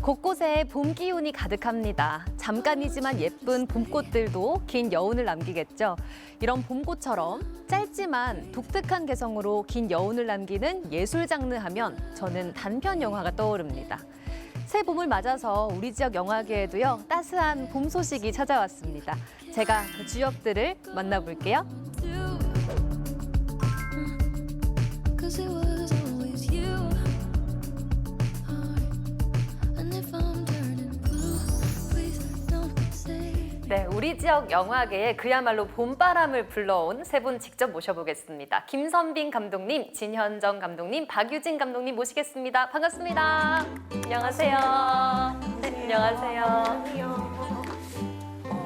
곳곳에 봄 기운이 가득합니다. 잠깐이지만 예쁜 봄꽃들도 긴 여운을 남기겠죠. 이런 봄꽃처럼 짧지만 독특한 개성으로 긴 여운을 남기는 예술 장르 하면 저는 단편 영화가 떠오릅니다. 새 봄을 맞아서 우리 지역 영화계에도요, 따스한 봄 소식이 찾아왔습니다. 제가 그 주역들을 만나볼게요. 네, 우리 지역 영화계에 그야말로 봄바람을 불러온 세 분 직접 모셔보겠습니다. 김선빈 감독님, 진현정 감독님, 박유진 감독님 모시겠습니다. 반갑습니다. 안녕하세요. 네, 안녕하세요.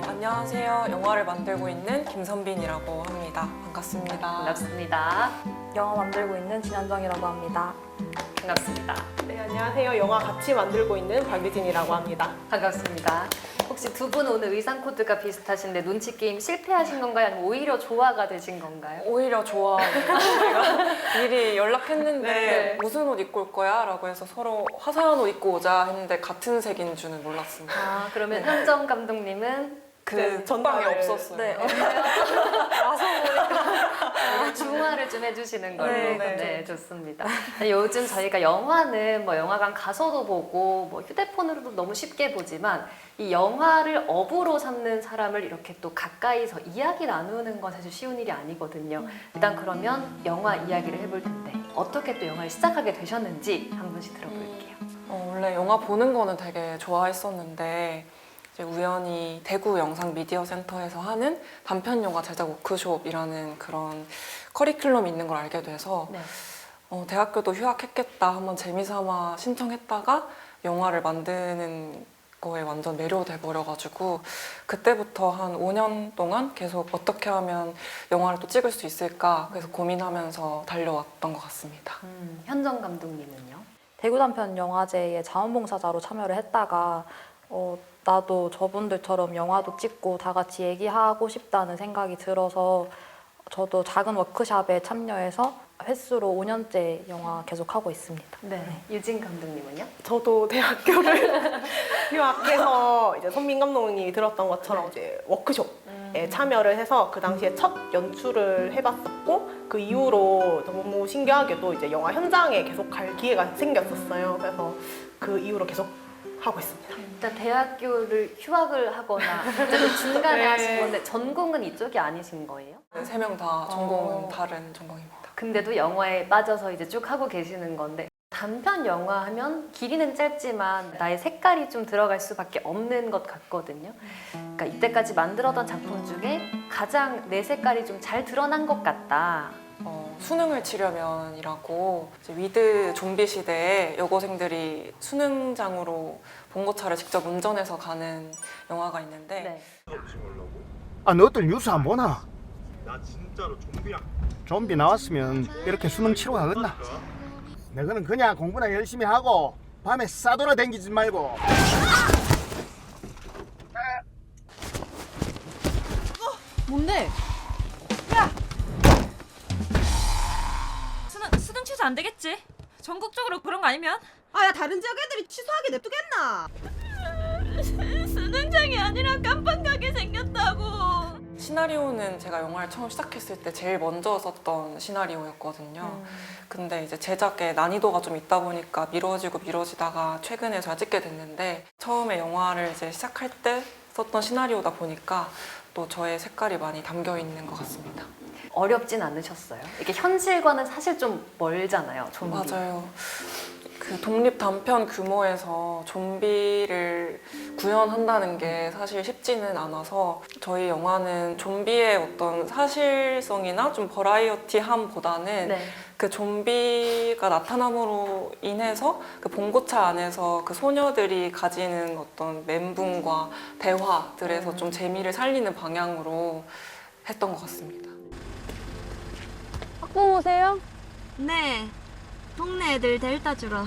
안녕하세요. 영화를 만들고 있는 김선빈이라고 합니다. 반갑습니다. 반갑습니다. 영화 만들고 있는 진현정이라고 합니다. 반갑습니다. 네, 안녕하세요. 영화 같이 만들고 있는 박유진이라고 합니다. 반갑습니다. 혹시 두 분 오늘 의상 코드가 비슷하신데 눈치 게임 실패하신 건가요? 아니면 오히려 조화가 되신 건가요? 오히려 좋아해요. 제가 미리 연락했는데 네. 무슨 옷 입고 올 거야? 라고 해서 서로 화사한 옷 입고 오자 했는데 같은 색인 줄은 몰랐습니다. 아, 그러면 현정 감독님은 그 전방에 전방에 없었어요. 네, 와서 보니까 중화를 좀 해주시는 걸로. 네. 좋습니다. 요즘 저희가 영화는 뭐 영화관 가서도 보고 뭐 휴대폰으로도 너무 쉽게 보지만 이 영화를 업으로 삼는 사람을 이렇게 또 가까이서 이야기 나누는 건 사실 쉬운 일이 아니거든요. 일단 그러면 영화 이야기를 해볼 텐데 어떻게 또 영화를 시작하게 되셨는지 한 번씩 들어볼게요. 원래 영화 보는 거는 되게 좋아했었는데 이제 우연히 대구 영상 미디어 센터에서 하는 단편 영화 제작 워크숍이라는 그런 커리큘럼이 있는 걸 알게 돼서 네. 대학교도 휴학했겠다 한번 재미삼아 신청했다가 영화를 만드는 거에 완전 매료돼 버려가지고 그때부터 한 5년 동안 계속 어떻게 하면 영화를 또 찍을 수 있을까 그래서 고민하면서 달려왔던 것 같습니다. 현정 감독님은요? 대구 단편 영화제에 자원봉사자로 참여를 했다가 나도 저분들처럼 영화도 찍고 다 같이 얘기하고 싶다는 생각이 들어서 저도 작은 워크숍에 참여해서 횟수로 5년째 영화 계속 하고 있습니다. 네. 유진 감독님은요? 저도 대학교를 휴학해서 이제 선민 감독님이 들었던 것처럼 이제 워크숍에 참여를 해서 그 당시에 첫 연출을 해봤었고 그 이후로 너무 신기하게도 이제 영화 현장에 계속 갈 기회가 생겼었어요. 그래서 그 이후로 계속 하고 있습니다. 일단 대학교를 휴학을 하거나 어쨌든 중간에 네. 하신 건데 전공은 이쪽이 아니신 거예요? 3명 다 전공은 다른 전공입니다. 근데도 영화에 빠져서 이제 쭉 하고 계시는 건데 단편 영화 하면 길이는 짧지만 나의 색깔이 좀 들어갈 수밖에 없는 것 같거든요. 그러니까 이때까지 만들었던 작품 중에 가장 내 색깔이 좀 잘 드러난 것 같다. 수능을 치려면이라고 이제 위드 좀비 시대에 여고생들이 수능장으로 봉고차를 직접 운전해서 가는 영화가 있는데 네. 아, 너희들 뉴스 안 보나? 나 진짜로 좀비야. 좀비 나왔으면 이렇게 수능 치러 가겠나? 너희는 그냥 공부나 열심히 하고 밤에 싸돌아 댕기지 말고. 뭔데? 수능 취소 안 되겠지? 전국적으로 그런 거 아니면? 아, 야, 다른 지역 애들이 취소하게 냅두겠나? 수능장이 아니라 깜빵 가게 생겼다고. 시나리오는 제가 영화를 처음 시작했을 때 제일 먼저 썼던 시나리오였거든요. 근데 이제 제작에 난이도가 좀 있다 보니까 미뤄지다가 최근에 잘 찍게 됐는데 처음에 영화를 이제 시작할 때 썼던 시나리오다 보니까 또 저의 색깔이 많이 담겨 있는 것 같습니다. 어렵진 않으셨어요? 이게 현실과는 사실 좀 멀잖아요. 좀비. 맞아요. 그 독립 단편 규모에서 좀비를 구현한다는 게 사실 쉽지는 않아서 저희 영화는 좀비의 어떤 사실성이나 좀 버라이어티함보다는 네. 그 좀비가 나타남으로 인해서 그 봉고차 안에서 그 소녀들이 가지는 어떤 멘붕과 대화들에서 좀 재미를 살리는 방향으로 했던 것 같습니다. 학부모세요? 네. 동네 애들 델타 주러.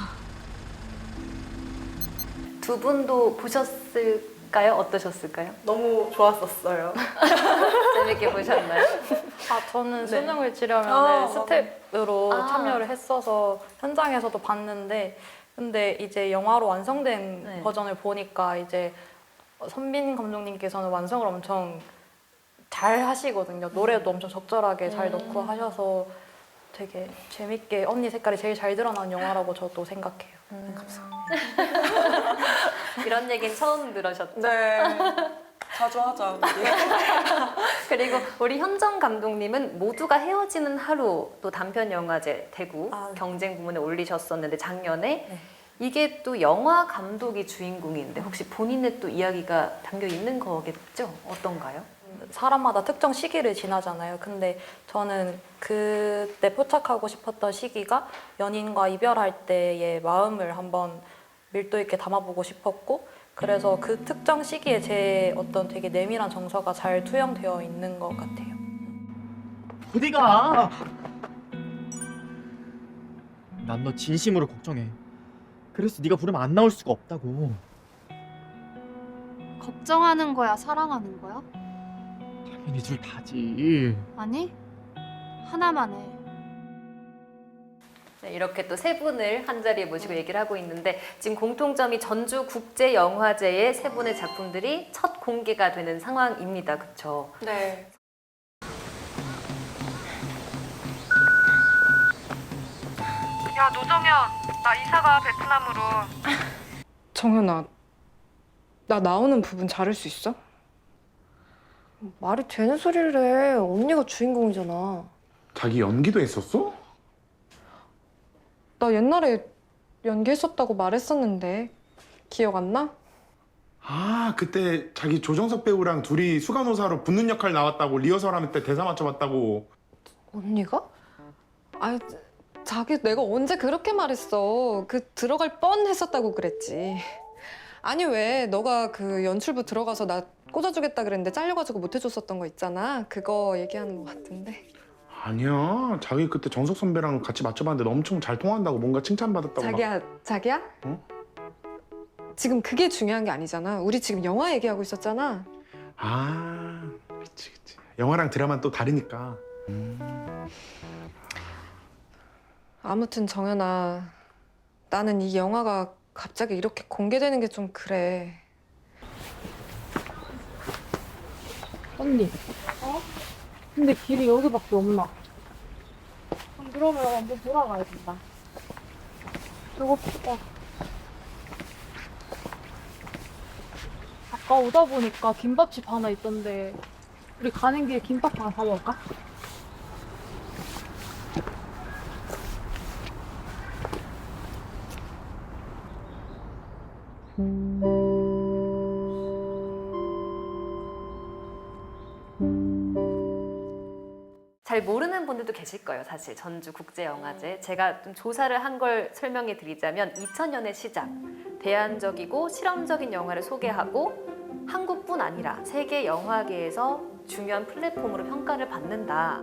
두 분도 보셨을까요? 어떠셨을까요? 너무 좋았었어요. 재밌게 보셨나요? 저는 네. 수능을 치려면 스텝으로 아. 참여를 했어서 현장에서도 봤는데 근데 이제 영화로 완성된 네. 버전을 보니까 이제 선빈 감독님께서는 완성을 엄청 잘 하시거든요. 노래도 엄청 적절하게 잘 넣고 하셔서 되게 재밌게 언니 색깔이 제일 잘 드러난 영화라고 저도 생각해요. 이런 얘기는 처음 들으셨죠? 네. 자주 하자. 우리. 그리고 우리 현정 감독님은 모두가 헤어지는 하루 또 단편 영화제 대구 아, 네. 경쟁 부문에 올리셨었는데 작년에 네. 이게 또 영화 감독이 주인공인데 혹시 본인의 또 이야기가 담겨 있는 거겠죠? 어떤가요? 사람마다 특정 시기를 지나잖아요. 근데 저는 그때 포착하고 싶었던 시기가 연인과 이별할 때의 마음을 한번 밀도 있게 담아보고 싶었고, 그래서 그 특정 시기에 제 어떤 되게 내밀한 정서가 잘 투영되어 있는 것 같아요. 어디가? 난 너 진심으로 걱정해. 그래서 네가 부르면 안 나올 수가 없다고. 걱정하는 거야, 사랑하는 거야? 당연히 둘 다지. 아니, 하나만 해. 네, 이렇게 또 세 분을 한 자리에 모시고 얘기를 하고 있는데 지금 공통점이 전주국제영화제의 세 분의 작품들이 첫 공개가 되는 상황입니다. 그렇죠? 네. 야, 노정현, 나 이사가 베트남으로. 정현아, 나 나오는 부분 잘할 수 있어? 말이 되는 소리를 해. 언니가 주인공이잖아. 자기 연기도 했었어? 나 옛날에 연기했었다고 말했었는데 기억 안 나? 아, 그때 자기 조정석 배우랑 둘이 수간호사로 붙는 역할 나왔다고 리허설 하는 때 대사 맞춰봤다고. 언니가? 아, 자기 내가 언제 그렇게 말했어. 그 들어갈 뻔했었다고 그랬지. 아니 왜 너가 그 연출부 들어가서 나 꽂아주겠다 그랬는데 잘려가지고 못 해줬었던 거 있잖아. 그거 얘기하는 거 같은데. 아니야, 자기 그때 정석 선배랑 같이 맞춰봤는데 엄청 잘 통한다고 뭔가 칭찬받았다고. 자기야? 응? 지금 그게 중요한 게 아니잖아. 우리 지금 영화 얘기하고 있었잖아. 아, 그치. 영화랑 드라마는 또 다르니까. 아무튼 정연아, 나는 이 영화가 갑자기 이렇게 공개되는 게 좀 그래. 언니. 근데 길이 여기밖에 없나? 그러면 한번 돌아가야 된다. 배고프다. 아까 오다 보니까 김밥집 하나 있던데 우리 가는 길에 김밥 하나 사 먹을까? 잘 모르는 분들도 계실 거예요, 사실. 전주국제영화제. 제가 좀 조사를 한 걸 설명해 드리자면 2000년의 시작, 대안적이고 실험적인 영화를 소개하고 한국뿐 아니라 세계 영화계에서 중요한 플랫폼으로 평가를 받는다.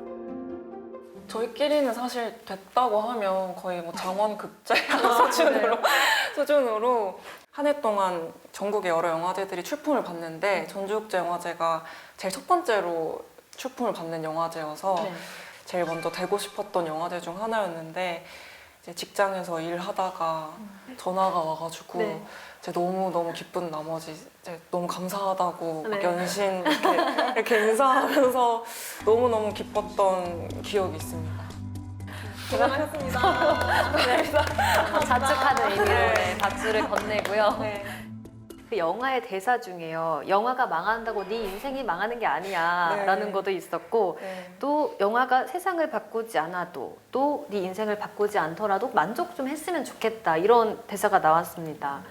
저희끼리는 사실 됐다고 하면 거의 뭐 장원급제 수준으로 한 해 동안 전국의 여러 영화제들이 출품을 받는데 전주국제영화제가 제일 첫 번째로 출품을 받는 영화제여서 제일 먼저 되고 싶었던 영화제 중 하나였는데 이제 직장에서 일하다가 전화가 와가지고 이제 너무 기쁜 나머지 이제 너무 감사하다고 막 연신 이렇게 인사하면서 너무 기뻤던 기억이 있습니다. 고생하셨습니다. 자축하는 의미로 박수를 건네고요. 그 영화의 대사 중에요. 영화가 망한다고 네 인생이 망하는 게 아니야 라는 것도 있었고 또 영화가 세상을 바꾸지 않아도 또 네 인생을 바꾸지 않더라도 만족 좀 했으면 좋겠다 이런 대사가 나왔습니다.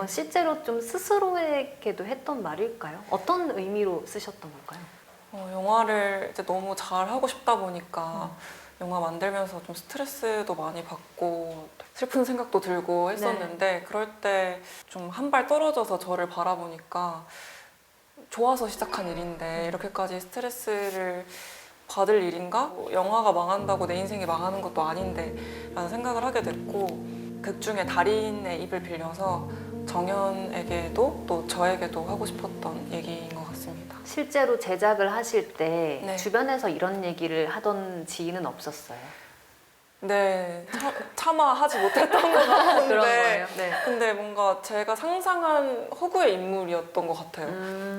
실제로 좀 스스로에게도 했던 말일까요? 어떤 의미로 쓰셨던 걸까요? 영화를 이제 너무 잘 하고 싶다 보니까 영화 만들면서 좀 스트레스도 많이 받고 슬픈 생각도 들고 했었는데 그럴 때 좀 한 발 떨어져서 저를 바라보니까 좋아서 시작한 일인데 이렇게까지 스트레스를 받을 일인가? 영화가 망한다고 내 인생이 망하는 것도 아닌데 라는 생각을 하게 됐고 극 중에 달인의 입을 빌려서 정연에게도 또 저에게도 하고 싶었던 얘기인 것 같습니다. 실제로 제작을 하실 때 주변에서 이런 얘기를 하던 지인은 없었어요? 네, 차마하지 못했던 것 같은데 그런 거예요. 네. 근데 뭔가 제가 상상한 허구의 인물이었던 것 같아요.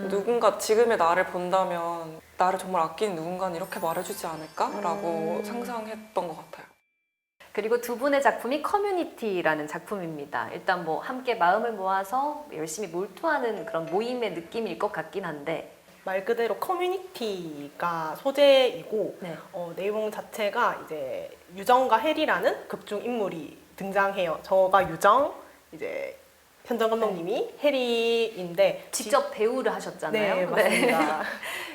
누군가 지금의 나를 본다면 나를 정말 아끼는 누군가는 이렇게 말해주지 않을까라고 상상했던 것 같아요. 그리고 두 분의 작품이 커뮤니티라는 작품입니다. 일단 뭐 함께 마음을 모아서 열심히 몰두하는 그런 모임의 느낌일 것 같긴 한데 말 그대로 커뮤니티가 소재이고 네. 내용 자체가 이제 유정과 혜리라는 극중 인물이 등장해요. 저가 유정, 이제 현정 감독님이 혜리인데 직접 배우를 하셨잖아요. 네, 맞습니다.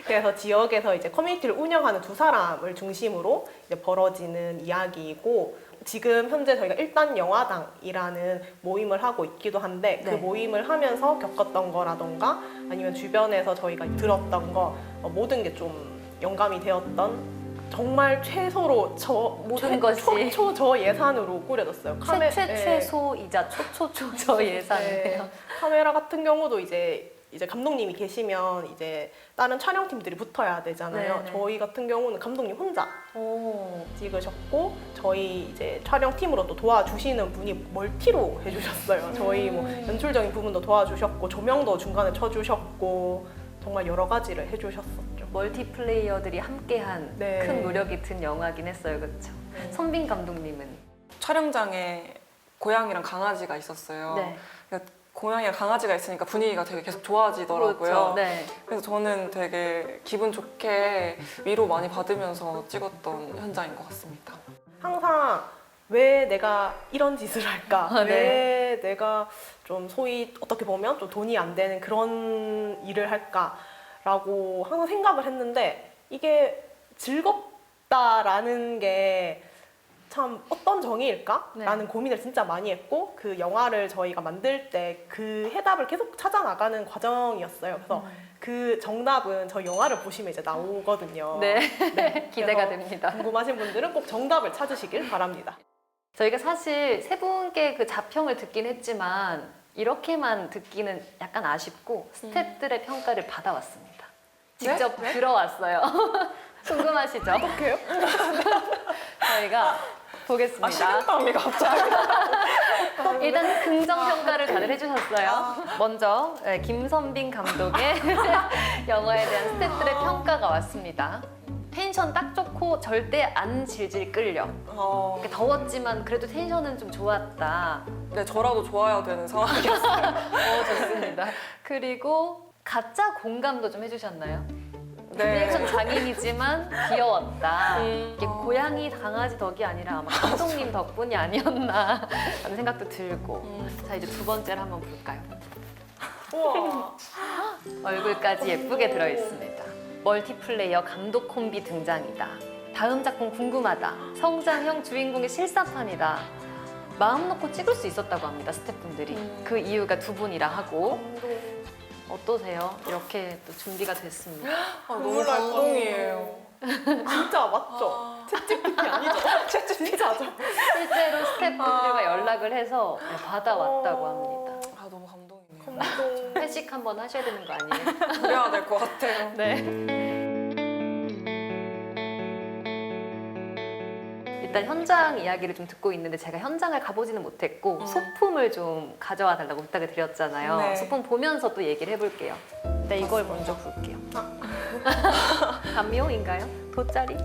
그래서 지역에서 이제 커뮤니티를 운영하는 두 사람을 중심으로 이제 벌어지는 이야기이고 지금 현재 저희가 일단 영화당이라는 모임을 하고 있기도 한데 그 네. 모임을 하면서 겪었던 거라던가 아니면 주변에서 저희가 들었던 거 모든 게 좀 영감이 되었던 정말 최소로 모든 것이 초초 예산으로 꾸려졌어요. 네. 최소이자 초초초 예산이에요. 카메라 같은 경우도 이제 감독님이 계시면 이제 다른 촬영팀들이 붙어야 되잖아요. 네네. 저희 같은 경우는 감독님 혼자 오. 찍으셨고 저희 이제 촬영팀으로 또 도와주시는 분이 멀티로 해주셨어요. 저희 뭐 연출적인 부분도 도와주셨고 조명도 중간에 쳐주셨고 정말 여러 가지를 해주셨었죠. 멀티플레이어들이 함께한 네. 큰 노력이 든 영화긴 했어요. 그렇죠? 선빈 감독님은 촬영장에 고양이랑 강아지가 있었어요. 네. 고양이랑 강아지가 있으니까 분위기가 되게 계속 좋아지더라고요. 그렇죠. 네. 그래서 저는 되게 기분 좋게 위로 많이 받으면서 찍었던 현장인 것 같습니다. 항상 왜 내가 이런 짓을 할까? 왜 내가 좀 소위 어떻게 보면 좀 돈이 안 되는 그런 일을 할까라고 항상 생각을 했는데 이게 즐겁다라는 게 참 어떤 정의일까? 네. 라는 고민을 진짜 많이 했고 그 영화를 저희가 만들 때 그 해답을 계속 찾아 나가는 과정이었어요. 그래서 그 정답은 저희 영화를 보시면 이제 나오거든요. 네. 네. 기대가 그래서 됩니다. 궁금하신 분들은 꼭 정답을 찾으시길 바랍니다. 저희가 사실 세 분께 그 자평을 듣긴 했지만 이렇게만 듣기는 약간 아쉽고 스태프들의 평가를 받아왔습니다. 직접 들어왔어요. 궁금하시죠? 어떡해요? 저희가 보겠습니다. 식은땀이 갑자기. 일단 긍정 평가를 다들 해주셨어요. 먼저 김선빈 감독의 영화에 대한 스태프들의 평가가 왔습니다. 텐션 딱 좋고 절대 안 질질 끌려. 이렇게 더웠지만 그래도 텐션은 좀 좋았다. 네, 저라도 좋아야 되는 상황이었어요. 좋습니다. 그리고 가짜 공감도 좀 해주셨나요? 네. 리액션 장인이지만 귀여웠다. 이게 고양이, 강아지 덕이 아니라 아마 감독님 덕분이 아니었나 라는 생각도 들고. 자, 이제 두 번째를 한번 볼까요? 우와. 얼굴까지 예쁘게 들어있습니다. 멀티플레이어 감독 콤비 등장이다. 다음 작품 궁금하다. 성장형 주인공의 실사판이다. 마음 놓고 찍을 수 있었다고 합니다, 스태프분들이. 그 이유가 두 분이라 하고. 어떠세요? 이렇게 또 준비가 됐습니다. 너무 감동이에요. 진짜 맞죠? 챗GPT 아니죠? 진짜죠? 실제로 스태프분들과 연락을 해서 받아왔다고 합니다. 아, 너무 감동이네요. 감동. 회식 한번 하셔야 되는 거 아니에요? 그래야 될 것 같아요. 네. 일단 현장 이야기를 좀 듣고 있는데 제가 현장을 가보지는 못했고 소품을 좀 가져와 달라고 부탁을 드렸잖아요. 네. 소품 보면서 또 얘기를 해볼게요. 네, 이걸 먼저 볼게요. 감미용인가요? 돗자리?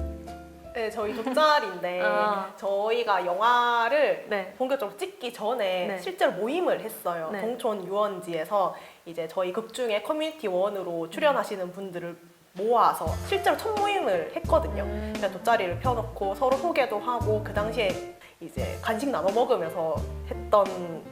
네, 저희 돗자리인데 아. 저희가 영화를 네. 본격적으로 찍기 전에 네. 실제로 모임을 했어요. 네. 동촌 유원지에서 이제 저희 극 중에 커뮤니티 원으로 출연하시는 분들을 모아서 실제로 첫 모임을 했거든요. 그래서 돗자리를 펴놓고 서로 소개도 하고 그 당시에 이제 간식 나눠 먹으면서 했던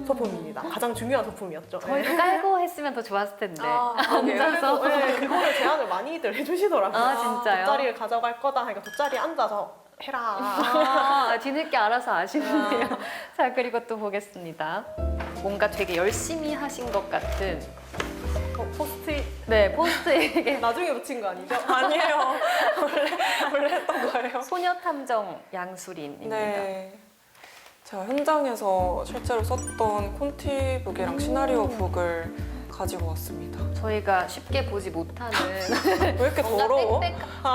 소품입니다. 가장 중요한 소품이었죠. 저희도 깔고 했으면 더 좋았을 텐데. 앉아서 네, 그거를 제안을 많이들 해주시더라고요. 아, 진짜요? 돗자리를 가져갈 거다 하니까 돗자리에 앉아서 해라. 아, 뒤늦게 알아서 아시는데요. 자, 그리고 또 보겠습니다. 뭔가 되게 열심히 하신 것 같은 포스트잇. 네, 포스트잇. 나중에 붙인 거 아니죠? 아니에요. 원래 했던 거예요. 소녀탐정 양수린입니다. 네. 제가 현장에서 실제로 썼던 콘티북이랑 시나리오 북을 가지고 왔습니다. 저희가 쉽게 보지 못하는 왜 이렇게 더러워?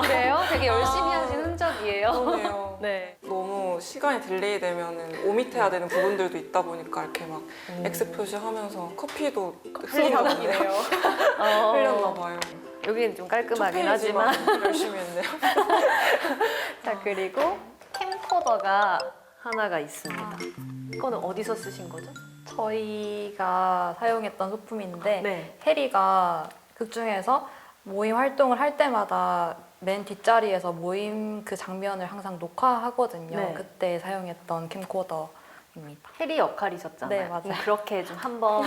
그래요? 되게 열심히 하신 흔적이에요. 그러네요. 네. 너무 시간이 딜레이 되면은 오밋해야 되는 부분들도 있다 보니까 이렇게 막 X 표시하면서 커피도 흘리나 보네요. 흘렸나 봐요. 여기는 좀 깔끔하긴 투페이지만 하지만. 열심히 했네요. 자, 그리고 캠코더가 하나가 있습니다. 이거는 어디서 쓰신 거죠? 저희가 사용했던 소품인데 네. 해리가 극 중에서 모임 활동을 할 때마다 맨 뒷자리에서 모임 그 장면을 항상 녹화하거든요. 네. 그때 사용했던 캠코더입니다. 해리 역할이셨잖아요. 네, 맞아요. 그렇게 좀 한번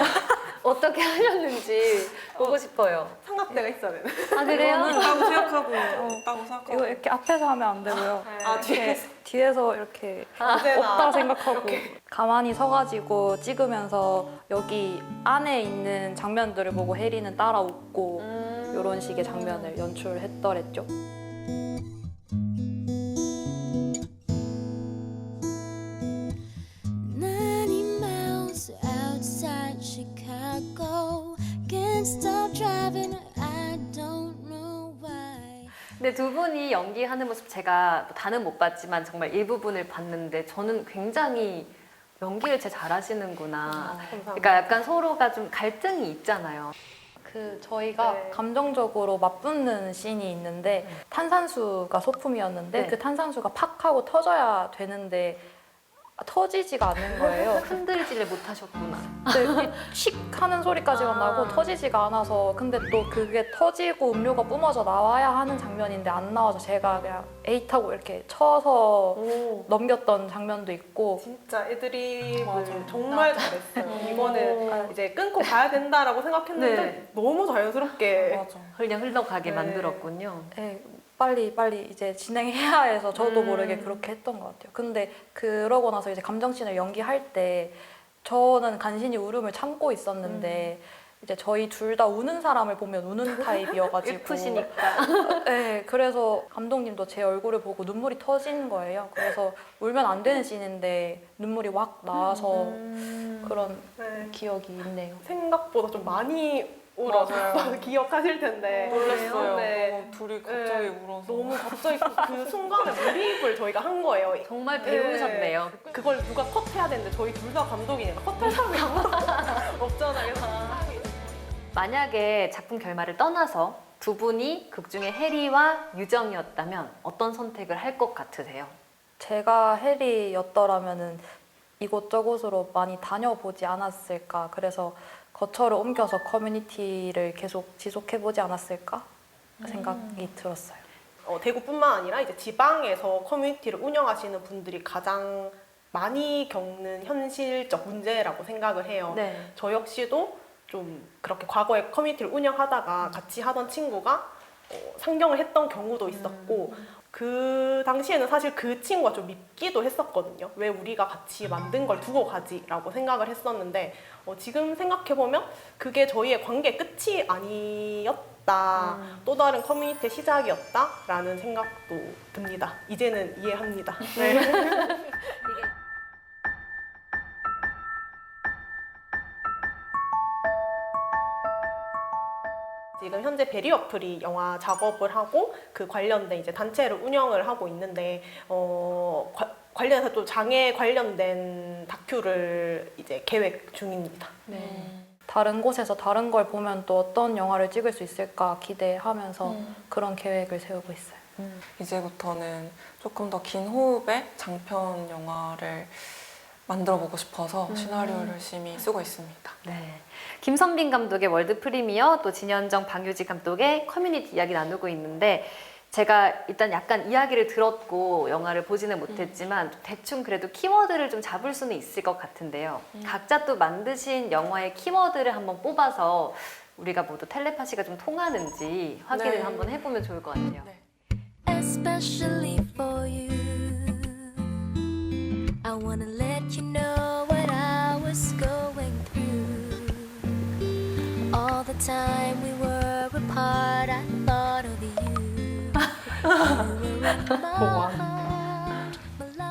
어떻게 하셨는지 보고 싶어요. 삼각대가 있어야 되는. 아, 그래요? 있다고 생각하고 있다고 생각하고. 이거 이렇게 앞에서 하면 안 되고요. 아, 뒤에. 뒤에서 이렇게 언제나. 없다 생각하고 가만히 서가지고 찍으면서 여기 안에 있는 장면들을 보고 해리는 따라 웃고 이런 식의 장면을 연출했더랬죠. 근데 두 분이 연기하는 모습 제가 다는 못 봤지만 정말 일부분을 봤는데 저는 굉장히 연기를 진짜 잘하시는구나. 그러니까 약간 서로가 좀 갈등이 있잖아요. 그 저희가 네. 감정적으로 맞붙는 씬이 있는데 탄산수가 소품이었는데 네. 그 탄산수가 팍 하고 터져야 되는데 터지지가 않는 거예요. 흔들지를 못하셨구나. 근데 칙 하는 소리까지만 나고 터지지가 않아서 근데 또 그게 터지고 음료가 뿜어져 나와야 하는 장면인데 안 나와서 제가 그냥 에잇하고 이렇게 쳐서 넘겼던 장면도 있고 진짜 애드립을 맞아요. 정말 잘했어요. 이거는 이제 끊고 가야 된다라고 생각했는데 네. 너무 자연스럽게 맞아. 그냥 흘러가게 네. 만들었군요. 네, 빨리 이제 진행해야 해서 저도 모르게 그렇게 했던 것 같아요. 근데 그러고 나서 이제 감정씬을 연기할 때 저는 간신히 울음을 참고 있었는데 이제 저희 둘 다 우는 사람을 보면 우는 타입이어가지고 예쁘시니까. 네, 그래서 감독님도 제 얼굴을 보고 눈물이 터진 거예요. 그래서 울면 안 되는 씬인데 눈물이 확 나와서 그런 네. 기억이 있네요. 생각보다 좀 많이 울어서 기억하실 텐데 놀랐어요. 네. 너무 둘이 갑자기 네. 울어서. 너무 갑자기 그 순간에 몰입을 저희가 한 거예요. 정말 배우셨네요. 그걸 누가 컷해야 되는데 저희 둘 다 감독이니까 컷할 사람이 아무도 없잖아요. 만약에 작품 결말을 떠나서 두 분이 극 중에 해리와 유정이었다면 어떤 선택을 할 것 같으세요? 제가 해리였더라면은 이곳저곳으로 많이 다녀보지 않았을까. 그래서 거처를 옮겨서 커뮤니티를 계속 지속해보지 않았을까 생각이 들었어요. 대구뿐만 아니라 이제 지방에서 커뮤니티를 운영하시는 분들이 가장 많이 겪는 현실적 문제라고 생각을 해요. 네. 저 역시도 좀 그렇게 과거에 커뮤니티를 운영하다가 같이 하던 친구가 상경을 했던 경우도 있었고 그 당시에는 사실 그 친구가 좀 밉기도 했었거든요. 왜 우리가 같이 만든 걸 두고 가지라고 생각을 했었는데 지금 생각해보면 그게 저희의 관계 끝이 아니었다. 또 다른 커뮤니티의 시작이었다라는 생각도 듭니다. 이제는 이해합니다. 네. 지금 현재 베리어플이 영화 작업을 하고 그 관련된 이제 단체를 운영을 하고 있는데 관련해서 또 장애 관련된 다큐를 이제 계획 중입니다. 다른 곳에서 다른 걸 보면 또 어떤 영화를 찍을 수 있을까 기대하면서 그런 계획을 세우고 있어요. 이제부터는 조금 더 긴 호흡의 장편 영화를 만들어보고 싶어서 시나리오를 열심히 쓰고 있습니다. 네. 김선빈 감독의 월드 프리미어, 또 진현정, 방유지 감독의 커뮤니티 이야기 나누고 있는데 제가 일단 약간 이야기를 들었고 영화를 보지는 못했지만 대충 그래도 키워드를 좀 잡을 수는 있을 것 같은데요. 각자 또 만드신 영화의 키워드를 한번 뽑아서 우리가 모두 텔레파시가 좀 통하는지 확인을 네. 한번 해보면 좋을 것 같아요. 네. Especially for you, I wanna let you know what I was going through. All the time we were apart, I thought of you. You were in my heart.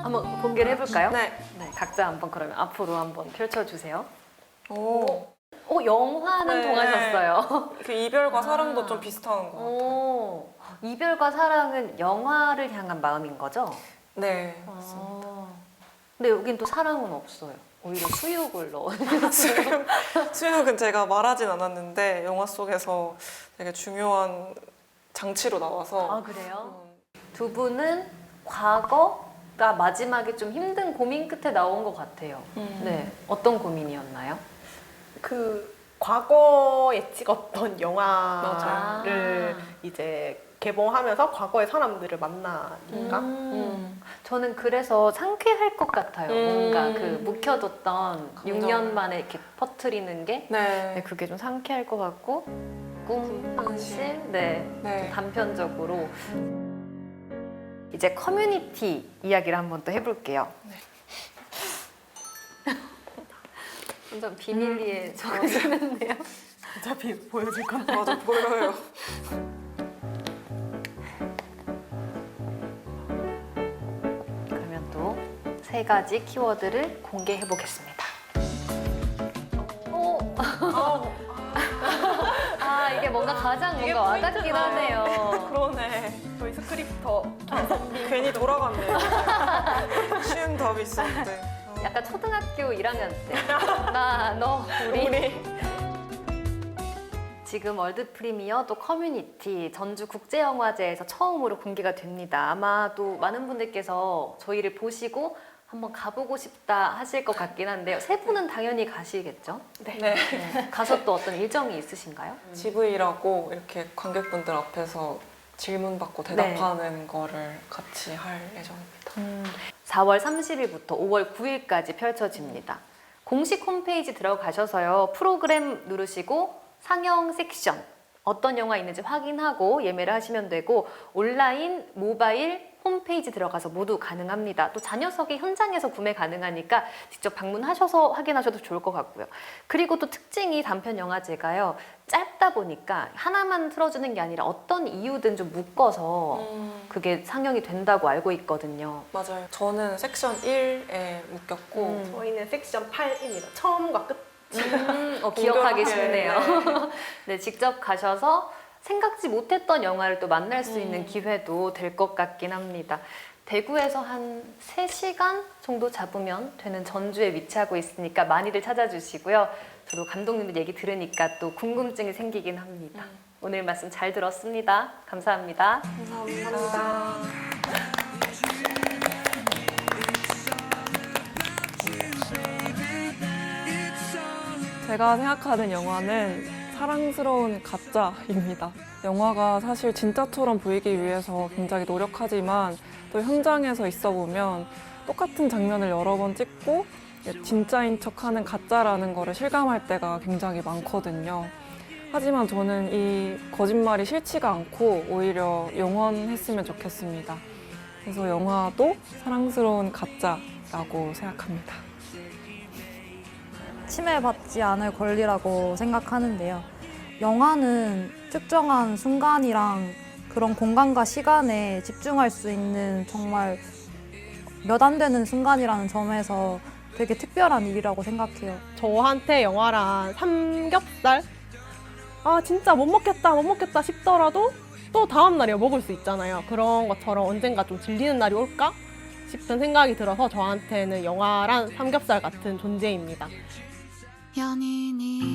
한번 공개를 해볼까요? 네. 네, 각자 한번 그러면 앞으로 한번 펼쳐주세요. 오. 영화는 네. 통하셨어요. 그 이별과 사랑도 좀 비슷한 것 같아요. 오, 이별과 사랑은 영화를 향한 마음인 거죠? 네. 근데 여긴 또 사랑은 없어요. 오히려 수육을 넣어요. 수육은 제가 말하진 않았는데 영화 속에서 되게 중요한 장치로 나와서. 아, 그래요? 두 분은 과거가 마지막에 좀 힘든 고민 끝에 나온 것 같아요. 네, 어떤 고민이었나요? 그 과거에 찍었던 영화를 맞아요. 이제 개봉하면서 과거의 사람들을 만나니까 저는 그래서 상쾌할 것 같아요. 뭔가 그 묵혀뒀던 감정. 6년 만에 이렇게 퍼뜨리는 게 네. 그게 좀 상쾌할 것 같고 꿈, 현실, 네, 네. 좀 단편적으로 이제 커뮤니티 이야기를 한번 또 해볼게요. 점점 비밀리에 적어지는데요. 어차피 보여줄 건데. 맞아, 보여요. 그러면 또 3가지 키워드를 공개해 보겠습니다. 아, 이게 뭔가 가장 뭔가 와닿긴 하네요. 그러네. 저희 스크립터 괜히 돌아갔네요. 쉬운 답이 있었는데. 약간 초등학교 1학년 때. 나, 너, 우리. 지금 월드 프리미어 또 커뮤니티 전주 국제영화제에서 처음으로 공개가 됩니다. 아마도 많은 분들께서 저희를 보시고 한번 가보고 싶다 하실 것 같긴 한데요. 3분은 당연히 가시겠죠? 네. 가서 또 어떤 일정이 있으신가요? GV라고 이렇게 관객분들 앞에서 질문 받고 대답하는 거를 같이 할 예정입니다. 4월 30일부터 5월 9일까지 펼쳐집니다. 공식 홈페이지 들어가셔서요. 프로그램 누르시고 상영 섹션 어떤 영화 있는지 확인하고 예매를 하시면 되고 온라인, 모바일, 홈페이지 들어가서 모두 가능합니다. 또 자녀석이 현장에서 구매 가능하니까 직접 방문하셔서 확인하셔도 좋을 것 같고요. 그리고 또 특징이 단편 영화제가요. 짧다 보니까 하나만 틀어주는 게 아니라 어떤 이유든 좀 묶어서 그게 상영이 된다고 알고 있거든요. 맞아요. 저는 섹션 1에 묶였고 저희는 섹션 8입니다. 처음과 끝. 기억하기 쉽네요. 네. 네, 직접 가셔서 생각지 못했던 영화를 또 만날 수 있는 기회도 될 것 같긴 합니다. 대구에서 한 3시간 정도 잡으면 되는 전주에 위치하고 있으니까 많이들 찾아주시고요. 저도 감독님들 얘기 들으니까 또 궁금증이 생기긴 합니다. 오늘 말씀 잘 들었습니다. 감사합니다. 감사합니다. 제가 생각하는 영화는 사랑스러운 가짜입니다. 영화가 사실 진짜처럼 보이기 위해서 굉장히 노력하지만 또 현장에서 있어 보면 똑같은 장면을 여러 번 찍고 진짜인 척하는 가짜라는 거를 실감할 때가 굉장히 많거든요. 하지만 저는 이 거짓말이 싫지가 않고 오히려 영원했으면 좋겠습니다. 그래서 영화도 사랑스러운 가짜라고 생각합니다. 침해받지 않을 권리라고 생각하는데요. 영화는 특정한 순간이랑 그런 공간과 시간에 집중할 수 있는 정말 몇 안 되는 순간이라는 점에서 되게 특별한 일이라고 생각해요. 저한테 영화란 삼겹살? 아 진짜 못 먹겠다 싶더라도 또 다음 날에 먹을 수 있잖아요. 그런 것처럼 언젠가 좀 질리는 날이 올까 싶은 생각이 들어서 저한테는 영화란 삼겹살 같은 존재입니다. 연인이